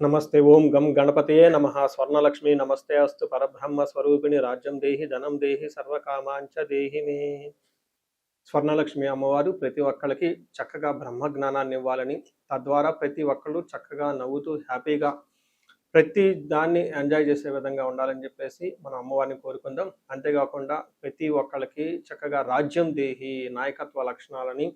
नमस्ते ओं गम गणपतये नमः स्वर्णलक्ष्मी नमस्ते अस्तु परब्रह्म स्वरूपिणी राज्यं देहि धनं देहि सर्वकामांच देहि मे స్వర్ణలక్ష్మి అమ్మవారు ప్రతి ఒక్కరికి చక్కగా బ్రహ్మ జ్ఞానాన్ని ఇవ్వాలని తద్వారా ప్రతి ఒక్కళ్ళు చక్కగా నవ్వుతూ హ్యాపీగా ప్రతి దాన్ని ఎంజాయ్ చేసే విధంగా ఉండాలని చెప్పేసి మనం అమ్మవారిని కోరుకుందాం. అంతేకాకుండా ప్రతి ఒక్కళ్ళకి చక్కగా రాజ్యం దేహి నాయకత్వ లక్షణాలని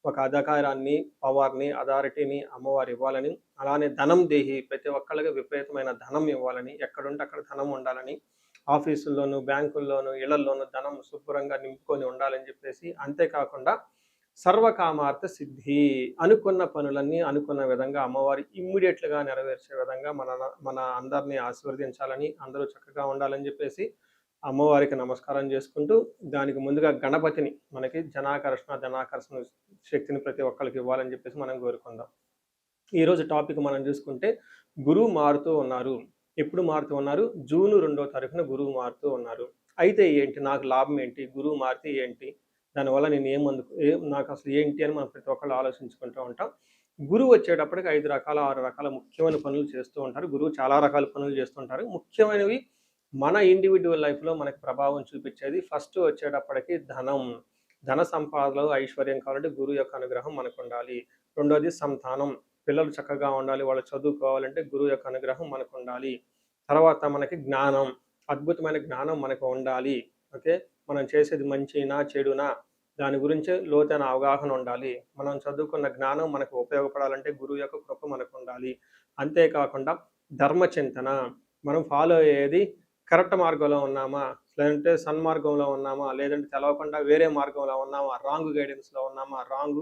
ఒక అధికారాన్ని పవర్ని అథారిటీని అమ్మవారు ఇవ్వాలని, అలానే ధనం దేహి ప్రతి ఒక్కళ్ళకి విపరీతమైన ధనం ఇవ్వాలని, ఎక్కడుంటే అక్కడ ధనం ఉండాలని, ఆఫీసుల్లోనూ బ్యాంకుల్లోనూ ఇళ్లల్లోనూ ధనం శుభ్రంగా నింపుకొని ఉండాలని చెప్పేసి, అంతేకాకుండా సర్వకామార్థ సిద్ధి అనుకున్న పనులన్నీ అనుకున్న విధంగా అమ్మవారి ఇమ్మీడియట్లుగా నెరవేర్చే విధంగా మన అందరినీ ఆశీర్వదించాలని, అందరూ చక్కగా ఉండాలని చెప్పేసి అమ్మవారికి నమస్కారం చేసుకుంటూ, దానికి ముందుగా గణపతిని మనకి ధనాకర్షణ శక్తిని ప్రతి ఒక్కరికి ఇవ్వాలని చెప్పేసి మనం కోరుకుందాం. ఈరోజు టాపిక్ మనం చూసుకుంటే గురువు మారుతూ ఉన్నారు. ఎప్పుడు మారుతూ ఉన్నారు? జూన్ 2వ తారీఖున గురువు మారుతూ ఉన్నారు. అయితే ఏంటి, నాకు లాభం ఏంటి, గురువు మారితే ఏంటి, దానివల్ల నేను నాకు అసలు ఏంటి అని మనం ప్రతి ఒక్కళ్ళు ఆలోచించుకుంటూ ఉంటాం. గురువు వచ్చేటప్పటికి 5 రకాల 6 రకాల ముఖ్యమైన పనులు చేస్తూ ఉంటారు. గురువు చాలా రకాల పనులు చేస్తుంటారు. ముఖ్యమైనవి మన ఇండివిజువల్ లైఫ్లో మనకి ప్రభావం చూపించేది ఫస్ట్ వచ్చేటప్పటికి ధన సంపాదనలో ఐశ్వర్యం కావాలంటే గురువు యొక్క అనుగ్రహం మనకు ఉండాలి. రెండోది సంతానం, పిల్లలు చక్కగా ఉండాలి, వాళ్ళు చదువుకోవాలంటే గురువు యొక్క అనుగ్రహం మనకు ఉండాలి. తర్వాత మనకి జ్ఞానం, అద్భుతమైన జ్ఞానం మనకు ఉండాలి. ఓకే, మనం చేసేది మంచినా చెడునా దాని గురించి లోతైన అవగాహన ఉండాలి. మనం చదువుకున్న జ్ఞానం మనకు ఉపయోగపడాలంటే గురువు యొక్క కృప మనకు ఉండాలి. అంతేకాకుండా ధర్మచింతన, మనం ఫాలో అయ్యేది కరెక్ట్ మార్గంలో ఉన్నామా, లేదంటే సన్మార్గంలో ఉన్నామా, లేదంటే తెలవకుండా వేరే మార్గంలో ఉన్నామా, రాంగ్ గైడెన్స్లో ఉన్నామా, రాంగ్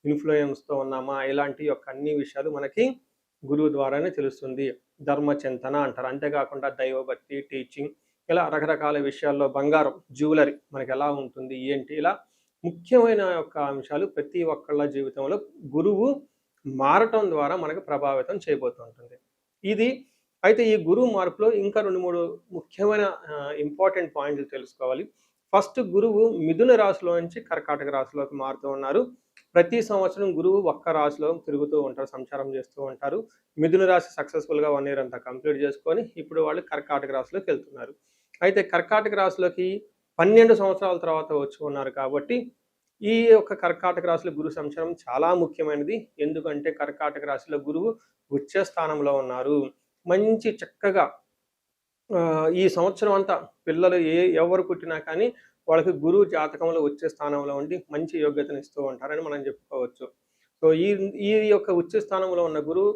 ఇన్ఫ్లుయెన్స్తో ఉన్నామా, ఇలాంటి యొక్క అన్ని విషయాలు మనకి గురువు ద్వారానే తెలుస్తుంది. ధర్మచింతన అంటారు. అంతేకాకుండా దైవభక్తి, టీచింగ్, ఇలా రకరకాల విషయాల్లో బంగారం, జ్యువెలరీ మనకి ఎలా ఉంటుంది ఏంటి, ఇలా ముఖ్యమైన యొక్క అంశాలు ప్రతి ఒక్కళ్ళ జీవితంలో గురువు మారటం ద్వారా మనకు ప్రభావితం చేయబోతుంటుంది. ఇది అయితే ఈ గురువు మార్పులో ఇంకా 2-3 ముఖ్యమైన ఇంపార్టెంట్ పాయింట్లు తెలుసుకోవాలి. ఫస్ట్, గురువు మిథున రాశిలో నుంచి కర్కాటక రాశిలోకి మారుతూ ఉన్నారు. ప్రతి సంవత్సరం గురువు ఒక్క రాశిలో తిరుగుతూ ఉంటారు, సంచారం చేస్తూ ఉంటారు. మిథున రాశి సక్సెస్ఫుల్గా 1 ఇయర్ అంతా కంప్లీట్ చేసుకొని ఇప్పుడు వాళ్ళు కర్కాటక రాశిలోకి వెళ్తున్నారు. అయితే కర్కాటక రాశిలోకి 12 సంవత్సరాల తర్వాత వచ్చి ఉన్నారు కాబట్టి ఈ యొక్క కర్కాటక రాశిలో గురు సంచారం చాలా ముఖ్యమైనది. ఎందుకంటే కర్కాటక రాశిలో గురువు ఉచ్చ స్థానంలో ఉన్నారు. మంచి చక్కగా ఈ సంవత్సరం అంతా పిల్లలు ఎవరు పుట్టినా కానీ వాళ్ళకి గురువు జాతకంలో వచ్చే స్థానంలో ఉండి మంచి యోగ్యతను ఇస్తూ ఉంటారని మనం చెప్పుకోవచ్చు. సో ఈ యొక్క ఉచ్చ స్థానంలో ఉన్న గురువు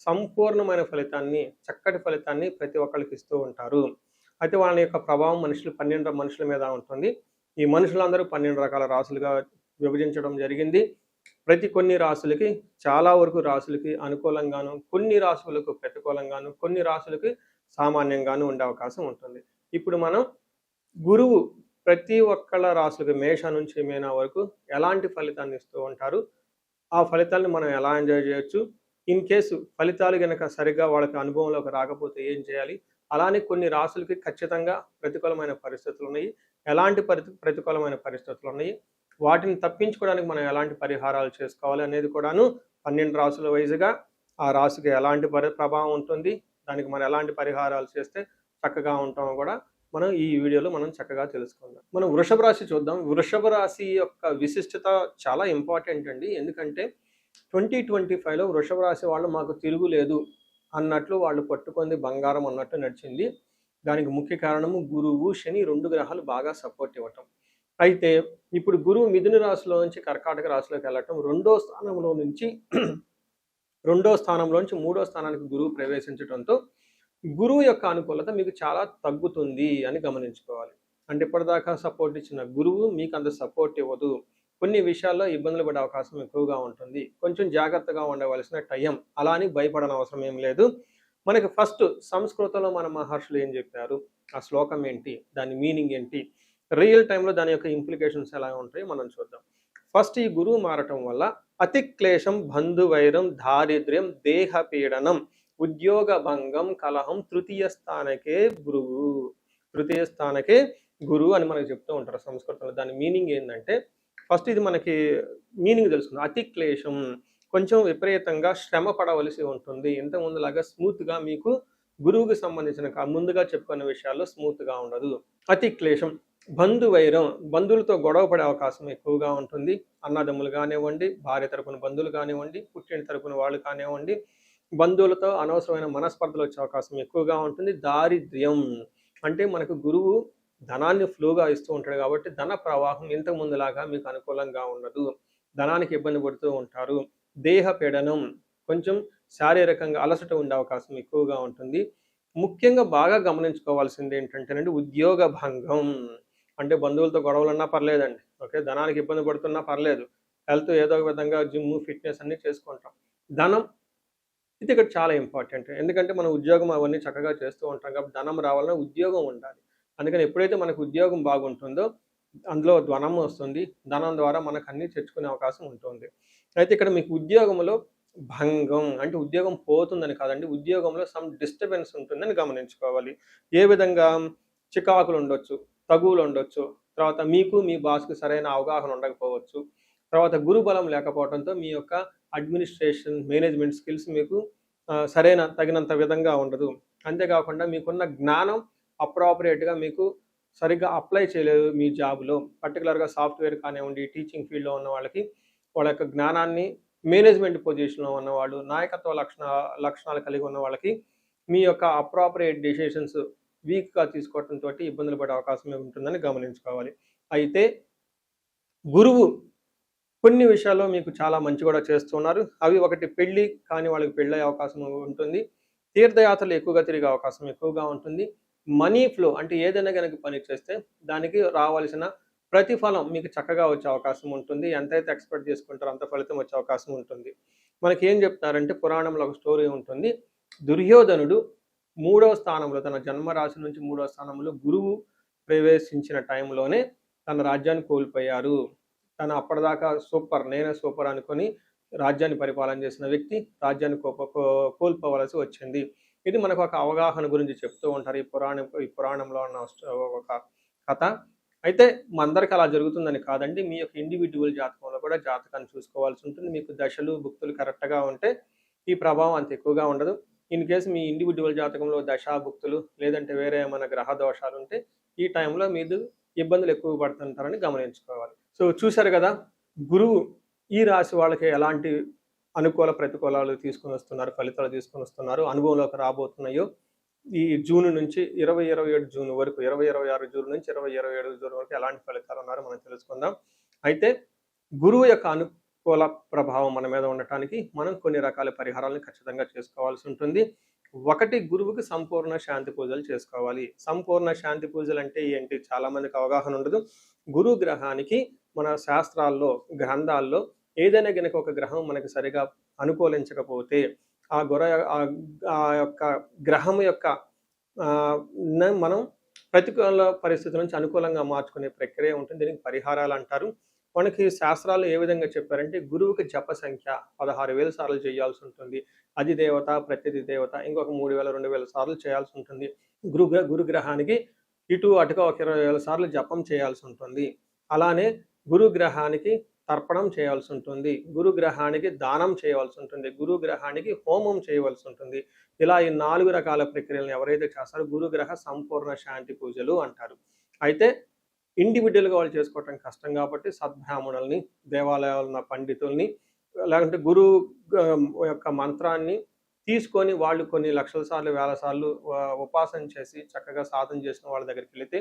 సంపూర్ణమైన ఫలితాన్ని, చక్కటి ఫలితాన్ని ప్రతి ఒక్కరికి ఇస్తూ ఉంటారు. అయితే వాళ్ళ యొక్క ప్రభావం 12 మనుషుల మీద ఉంటుంది. ఈ మనుషులందరూ 12 రకాల రాశులుగా విభజించడం జరిగింది. కొన్ని రాశులకి, చాలా వరకు రాశులకి అనుకూలంగాను, కొన్ని రాశులకు ప్రతికూలంగాను, కొన్ని రాశులకి సామాన్యంగాను ఉండే అవకాశం ఉంటుంది. ఇప్పుడు మనం గురువు ప్రతి ఒక్కళ్ళ రాశులకి మేష నుంచి మీన వరకు ఎలాంటి ఫలితాన్ని ఇస్తూ ఉంటారు, ఆ ఫలితాలను మనం ఎలా ఎంజాయ్ చేయొచ్చు, ఇన్ కేసు ఫలితాలు కనుక సరిగ్గా వాళ్ళకి అనుభవంలోకి రాకపోతే ఏం చేయాలి, అలానే కొన్ని రాశులకి ఖచ్చితంగా ప్రతికూలమైన పరిస్థితులు ఉన్నాయి, ఎలాంటి ప్రతికూలమైన పరిస్థితులు ఉన్నాయి, వాటిని తప్పించుకోవడానికి మనం ఎలాంటి పరిహారాలు చేసుకోవాలి అనేది కూడాను 12 రాశుల వైజ్గా ఆ రాశికి ఎలాంటి ప్రభావం ఉంటుంది, దానికి మనం ఎలాంటి పరిహారాలు చేస్తే చక్కగా ఉంటామో కూడా మనం ఈ వీడియోలో మనం చక్కగా తెలుసుకుందాం. మనం వృషభ రాశి చూద్దాం. వృషభ రాశి యొక్క విశిష్టత చాలా ఇంపార్టెంట్ అండి. ఎందుకంటే 2025లో వృషభ రాశి వాళ్ళు మాకు తిరుగులేదు అన్నట్లు వాళ్ళు పట్టుకుంది బంగారం అన్నట్టు నడిచింది. దానికి ముఖ్య కారణము గురువు, శని 2 గ్రహాలు బాగా సపోర్ట్ ఇవ్వటం. అయితే ఇప్పుడు గురువు మిథున రాశిలో నుంచి కర్కాటక రాశిలోకి వెళ్ళటం, 2వ స్థానంలో నుంచి 3వ స్థానానికి గురువు ప్రవేశించడంతో గురువు యొక్క అనుకూలత మీకు చాలా తగ్గుతుంది అని గమనించుకోవాలి. అంటే ఇప్పటిదాకా సపోర్ట్ ఇచ్చిన గురువు మీకు అంత సపోర్ట్ ఇవ్వదు. కొన్ని విషయాల్లో ఇబ్బందులు పడే అవకాశం ఎక్కువగా ఉంటుంది. కొంచెం జాగ్రత్తగా ఉండవలసిన టైం. అలా అని భయపడని అవసరం ఏం లేదు. మనకి ఫస్ట్ సంస్కృతంలో మన మహర్షులు ఏం చెప్పారు, ఆ శ్లోకం ఏంటి, దాని మీనింగ్ ఏంటి, రియల్ టైంలో దాని యొక్క ఇంప్లికేషన్స్ ఎలా ఉంటాయో మనం చూద్దాం. ఫస్ట్, ఈ గురువు మారటం వల్ల అతిక్లేశం, బంధువైరం, దారిద్ర్యం, దేహపీడనం, ఉద్యోగ భంగం, కలహం, తృతీయ స్థానకే గురువు అని మనకు చెప్తూ ఉంటారు సంస్కృతంలో. దాని మీనింగ్ ఏంటంటే, ఫస్ట్ ఇది మనకి మీనింగ్ తెలుసుకుందాం. అతిక్లేశం, కొంచెం విపరీతంగా శ్రమ పడవలసి ఉంటుంది. ఇంతకుముందులాగా స్మూత్‌గా మీకు గురువుకి సంబంధించిన ముందుగా చెప్పుకున్న విషయాల్లో స్మూత్‌గా ఉండదు. అతి క్లేశం, బంధువైరం, బంధువులతో గొడవ పడే అవకాశం ఎక్కువగా ఉంటుంది. అన్నదమ్ములు కానివ్వండి, భార్య తరపున బంధువులు కానివ్వండి, పుట్టింటి తరపున వాళ్ళు కానివ్వండి, బంధువులతో అనవసరమైన మనస్పర్ధలు వచ్చే అవకాశం ఎక్కువగా ఉంటుంది. దారిద్ర్యం అంటే మనకు గురువు ధనాన్ని ఫ్లోగా ఇస్తూ ఉంటాడు కాబట్టి ధన ప్రవాహం ఇంతకు ముందులాగా మీకు అనుకూలంగా ఉండదు. ధనానికి ఇబ్బంది పడుతూ ఉంటారు. దేహ పీడనం, కొంచెం శారీరకంగా అలసట ఉండే అవకాశం ఎక్కువగా ఉంటుంది. ముఖ్యంగా బాగా గమనించుకోవాల్సింది ఏంటంటేనండి ఉద్యోగ భంగం. అంటే బంధువులతో గొడవలున్నా పర్లేదండి. ఓకే. ధనానికి ఇబ్బంది పడుతున్నా పర్లేదు. హెల్త్ ఏదో ఒక విధంగా జిమ్, ఫిట్‌నెస్ అన్నీ చేసుకుంటాం. ధనం ఇది ఇక్కడ చాలా ఇంపార్టెంట్. ఎందుకంటే మనం ఉద్యోగం అవన్నీ చక్కగా చేస్తూ ఉంటాం కాబట్టి ధనం రావాలన్నా ఉద్యోగం ఉండాలి. అందుకని ఎప్పుడైతే మనకు ఉద్యోగం బాగుంటుందో అందులో ధనం వస్తుంది. ధనం ద్వారా మనకు అన్నీ తెచ్చుకునే అవకాశం ఉంటుంది. అయితే ఇక్కడ మీకు ఉద్యోగంలో భంగం అంటే ఉద్యోగం పోతుందని కాదండి. ఉద్యోగంలో సమ్ డిస్టర్బెన్స్ ఉంటుందని గమనించుకోవాలి. ఏ విధంగా చికాకులు ఉండొచ్చు, తగువులు ఉండొచ్చు. తర్వాత మీకు మీ బాస్‌కి సరైన అవగాహన ఉండకపోవచ్చు. తర్వాత గురుబలం లేకపోవడంతో మీ యొక్క అడ్మినిస్ట్రేషన్, మేనేజ్మెంట్ స్కిల్స్ మీకు సరైన తగినంత విధంగా ఉండదు. అంతేకాకుండా మీకున్న జ్ఞానం అప్రాపరియేట్‌గా మీకు సరిగ్గా అప్లై చేయలేదు మీ జాబ్‌లో. పర్టిక్యులర్‌గా సాఫ్ట్‌వేర్ కానివ్వండి, టీచింగ్ ఫీల్డ్‌లో ఉన్న వాళ్ళకి వాళ్ళ యొక్క జ్ఞానాన్ని మేనేజ్మెంట్ పొజిషన్‌లో ఉన్నవాళ్ళు, నాయకత్వ లక్షణాలు కలిగి ఉన్న వాళ్ళకి మీ యొక్క అప్రాపరియేట్ డెసిషన్స్ వీక్‌గా తీసుకోవడంతోటి ఇబ్బందులు పడే అవకాశం ఉంటుందని గమనించుకోవాలి. అయితే గురువు కొన్ని విషయాల్లో మీకు చాలా మంచి కూడా చేస్తున్నారు. అవి ఒకటి పెళ్లి కాని వాళ్ళకి పెళ్ళయ్యే అవకాశం ఉంటుంది. తీర్థయాత్రలు ఎక్కువగా తిరిగే అవకాశం ఎక్కువగా ఉంటుంది. మనీ ఫ్లో అంటే ఏదైనా గనక పని చేస్తే దానికి రావాల్సిన ప్రతిఫలం మీకు చక్కగా వచ్చే అవకాశం ఉంటుంది. ఎంతైతే ఎక్స్‌పెక్ట్ చేసుకుంటారో అంత ఫలితం వచ్చే అవకాశం ఉంటుంది. మనకేం చెప్తారంటే పురాణంలో ఒక స్టోరీ ఉంటుంది. దుర్యోధనుడు మూడవ స్థానంలో తన జన్మరాశి నుంచి మూడవ స్థానంలో గురువు ప్రవేశించిన టైంలోనే తన రాజ్యాన్ని కోల్పోయారు. తను అప్పటిదాకా సూపర్, నేనే సూపర్ అనుకొని రాజ్యాన్ని పరిపాలన చేసిన వ్యక్తి రాజ్యాన్ని కోల్పోవలసి వచ్చింది. ఇది మనకు ఒక అవగాహన గురించి చెప్తూ ఉంటారు. ఈ పురాణంలో ఉన్న ఒక కథ. అయితే మనందరికి అలా జరుగుతుందని కాదండి. మీ యొక్క ఇండివిడ్యువల్ జాతకంలో కూడా జాతకాన్ని చూసుకోవాల్సి ఉంటుంది. మీకు దశలు, భుక్తులు కరెక్ట్‌గా ఉంటే ఈ ప్రభావం అంత ఎక్కువగా ఉండదు. ఇన్ కేస్ మీ ఇండివిడ్యువల్ జాతకంలో దశ, భుక్తులు లేదంటే వేరే ఏమైనా గ్రహ దోషాలు ఉంటే ఈ టైంలో మీరు ఇబ్బందులు ఎక్కువ పడుతుంటారని గమనించుకోవాలి. సో చూశారు కదా, గురువు ఈ రాశి వాళ్ళకి ఎలాంటి అనుకూల ప్రతికూలాలు తీసుకొని వస్తున్నారు, ఫలితాలు తీసుకొని వస్తున్నారు, అనుభవంలోకి రాబోతున్నాయో ఈ జూన్ నుంచి 2027 జూన్ వరకు, 2026 జూన్ నుంచి 2027 జూన్ వరకు ఎలాంటి ఫలితాలు ఉన్నారో మనం తెలుసుకుందాం. అయితే గురువు యొక్క అనుకూల ప్రభావం మన మీద ఉండటానికి మనం కొన్ని రకాల పరిహారాలను ఖచ్చితంగా చేసుకోవాల్సి ఉంటుంది. ఒకటి, గురువుకి సంపూర్ణ శాంతి పూజలు చేసుకోవాలి. సంపూర్ణ శాంతి పూజలు అంటే ఏంటి? చాలా మందికి అవగాహన ఉండదు. గురు గ్రహానికి మన శాస్త్రాల్లో, గ్రంథాల్లో ఏదైనా గనక ఒక గ్రహం మనకి సరిగా అనుకూలించకపోతే ఆ ఆ యొక్క గ్రహం యొక్క మనం ప్రతికూల పరిస్థితుల నుంచి అనుకూలంగా మార్చుకునే ప్రక్రియ ఉంటుంది. దీనికి పరిహారాలు అంటారు. మనకి శాస్త్రాలు ఏ విధంగా చెప్పారంటే గురువుకి జప సంఖ్య 16,000 సార్లు చేయాల్సి ఉంటుంది. అధిదేవత, ప్రత్యధి దేవత ఇంకొక 3,000, 2,000 సార్లు చేయాల్సి ఉంటుంది. గురుగ్రహానికి ఇటు అటుగా ఒక 20,000 సార్లు జపం చేయాల్సి ఉంటుంది. అలానే గురుగ్రహానికి తర్పణం చేయాల్సి ఉంటుంది. గురుగ్రహానికి దానం చేయవలసి ఉంటుంది. గురుగ్రహానికి హోమం చేయవలసి ఉంటుంది. ఇలా ఈ 4 రకాల ప్రక్రియలను ఎవరైతే చేస్తారో గురుగ్రహ సంపూర్ణ శాంతి పూజలు అంటారు. అయితే ఇండివిడ్యువల్‌గా వాళ్ళు చేసుకోవటం కష్టం కాబట్టి సద్బ్రాహ్మణుల్ని, దేవాలయాల్లో ఉన్న పండితుల్ని, లేకుంటే గురువు యొక్క మంత్రాన్ని తీసుకొని వాళ్ళు కొన్ని లక్షల సార్లు, వేల సార్లు ఉపాసన చేసి చక్కగా సాధన చేసిన వాళ్ళ దగ్గరికి వెళితే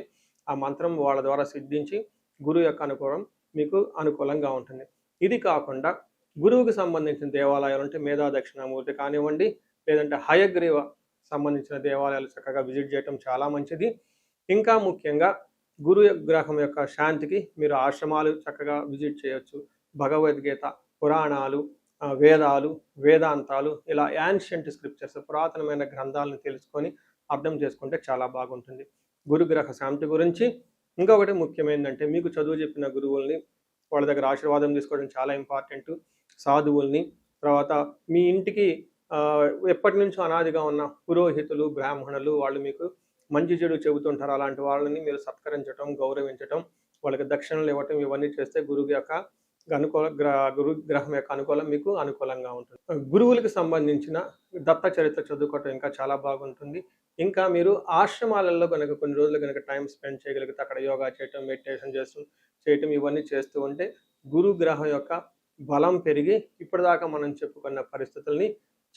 ఆ మంత్రం వాళ్ళ ద్వారా సిద్ధించి గురువు యొక్క అనుకూలం మీకు అనుకూలంగా ఉంటుంది. ఇది కాకుండా గురువుకి సంబంధించిన దేవాలయాలు అంటే మేధా దక్షిణామూర్తి కానివ్వండి, లేదంటే హయగ్రీవ సంబంధించిన దేవాలయాలు చక్కగా విజిట్ చేయటం చాలా మంచిది. ఇంకా ముఖ్యంగా గురు గ్రహం యొక్క శాంతికి మీరు ఆశ్రమాలు చక్కగా విజిట్ చేయొచ్చు. భగవద్గీత, పురాణాలు, వేదాలు, వేదాంతాలు ఇలా యాన్షియంట్ స్క్రిప్చర్స్ పురాతనమైన గ్రంథాలను తెలుసుకొని అర్థం చేసుకుంటే చాలా బాగుంటుంది. గురుగ్రహ శాంతి గురించి ఇంకొకటి ముఖ్యమైనదంటే మీకు చదువు చెప్పిన గురువుల్ని వాళ్ళ దగ్గర ఆశీర్వాదం తీసుకోవడం చాలా ఇంపార్టెంట్. సాధువుల్ని, తర్వాత మీ ఇంటికి ఎప్పటి నుంచో అనాదిగా ఉన్న పురోహితులు, బ్రాహ్మణులు వాళ్ళు మీకు మంచి చెడు చెబుతుంటారు. అలాంటి వాళ్ళని మీరు సత్కరించటం, గౌరవించటం, వాళ్ళకి దక్షిణలు ఇవ్వటం ఇవన్నీ చేస్తే గురువు యొక్క గురు గ్రహం యొక్క అనుకూలం మీకు అనుకూలంగా ఉంటుంది. గురువులకు సంబంధించిన దత్త చరిత్ర చదువుకోవటం ఇంకా చాలా బాగుంటుంది. ఇంకా మీరు ఆశ్రమాలలో గనక కొన్ని రోజులు గనక టైం స్పెండ్ చేయగలిగితే అక్కడ యోగా చేయటం, మెడిటేషన్ చేయటం ఇవన్నీ చేస్తూ ఉంటే గురు గ్రహం యొక్క బలం పెరిగి ఇప్పటిదాకా మనం చెప్పుకున్న పరిస్థితుల్ని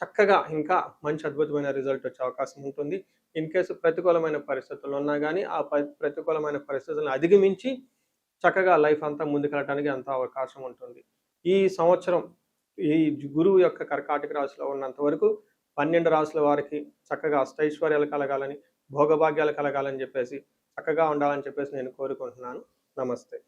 చక్కగా ఇంకా మంచి అద్భుతమైన రిజల్ట్ వచ్చే అవకాశం ఉంటుంది. ఇన్ కేసు ప్రతికూలమైన పరిస్థితులు ఉన్నా కానీ ఆ ప్రతికూలమైన పరిస్థితులను అధిగమించి చక్కగా లైఫ్ అంతా ముందుకెళ్ళడానికి అంత అవకాశం ఉంటుంది. ఈ సంవత్సరం ఈ గురువు యొక్క కర్కాటక రాశిలో ఉన్నంత వరకు 12 రాశుల వారికి చక్కగా అష్టైశ్వర్యాలు కలగాలని, భోగభాగ్యాలు కలగాలని చెప్పేసి చక్కగా ఉండాలని చెప్పేసి నేను కోరుకుంటున్నాను. నమస్తే.